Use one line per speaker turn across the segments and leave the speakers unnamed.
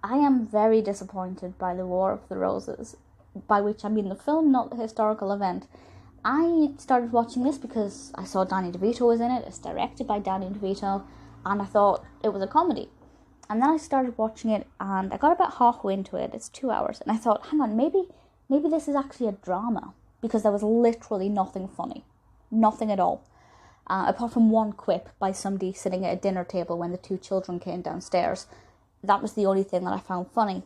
I am very disappointed by the War of the Roses, by which I mean the film, not the historical event. I started watching this because I saw Danny DeVito was in it. It's directed by Danny DeVito, and I thought it was a comedy. And then I started watching it, and I got about halfway into it. It's 2 hours, and I thought, hang on, maybe this is actually a drama, because there was literally nothing funny, nothing at all, apart from one quip by somebody sitting at a dinner table when the two children came downstairs. That was the only thing that I found funny.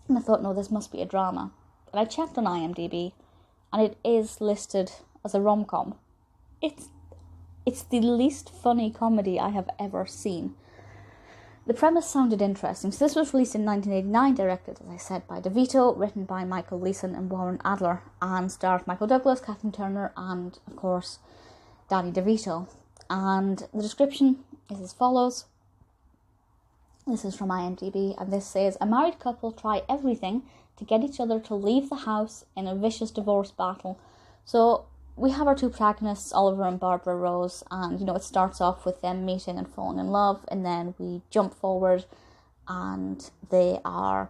And I thought, no, this must be a drama. And I checked on IMDb, and it is listed as a rom-com. It's the least funny comedy I have ever seen. The premise sounded interesting. So this was released in 1989, directed, as I said, by DeVito, written by Michael Leeson and Warren Adler, and stars Michael Douglas, Kathleen Turner, and, of course, Danny DeVito. And the description is as follows. This is from IMDb, and this says, a married couple try everything to get each other to leave the house in a vicious divorce battle. So we have our two protagonists, Oliver and Barbara Rose, and, it starts off with them meeting and falling in love, and then we jump forward, and they are,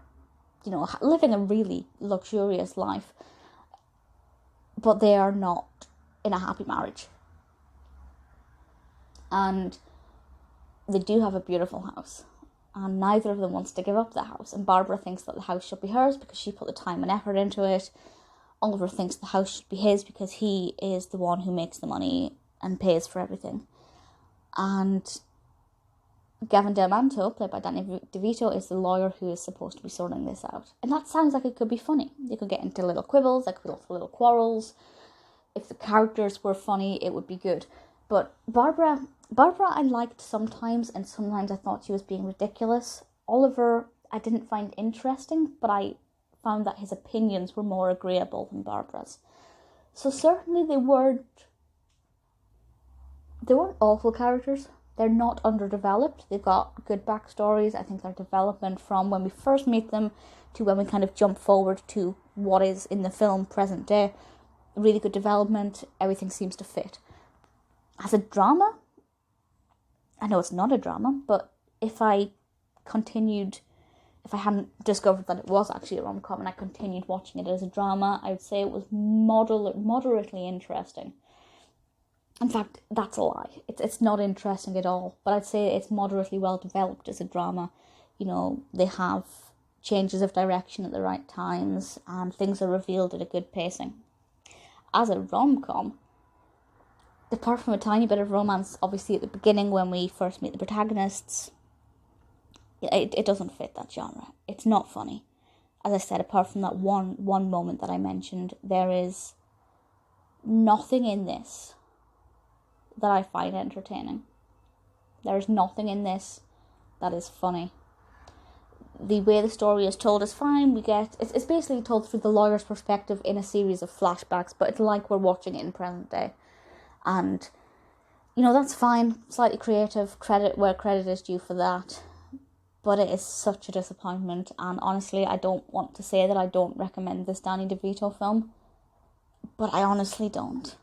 living a really luxurious life, but they are not in a happy marriage. And they do have a beautiful house, and neither of them wants to give up the house, and Barbara thinks that the house should be hers because she put the time and effort into it. Oliver thinks the house should be his because he is the one who makes the money and pays for everything. And Gavin Delmanto, played by Danny DeVito, is the lawyer who is supposed to be sorting this out. And that sounds like it could be funny. They could get into little quibbles, there could be lots of little quarrels. If the characters were funny, it would be good. But Barbara I liked sometimes, and sometimes I thought she was being ridiculous. Oliver I didn't find interesting, but I found that his opinions were more agreeable than Barbara's. So certainly they weren't awful characters. They're not underdeveloped. They've got good backstories. I think their development from when we first meet them to when we kind of jump forward to what is in the film present day, really good development. Everything seems to fit. As a drama, I know it's not a drama, but if I hadn't discovered that it was actually a rom-com and I continued watching it as a drama, I would say it was moderately interesting. In fact, that's a lie. It's not interesting at all, but I'd say it's moderately well developed as a drama. They have changes of direction at the right times, and things are revealed at a good pacing. As a rom-com, apart from a tiny bit of romance, obviously at the beginning when we first meet the protagonists, it doesn't fit that genre. It's not funny. As I said, apart from that one moment that I mentioned, there is nothing in this that I find entertaining. There's nothing in this that is funny. The way the story is told is fine. It's basically told through the lawyer's perspective in a series of flashbacks, but it's like we're watching it in present day. And, that's fine. Slightly creative, credit where credit is due for that. But it is such a disappointment, and honestly, I don't want to say that I don't recommend this Danny DeVito film, but I honestly don't.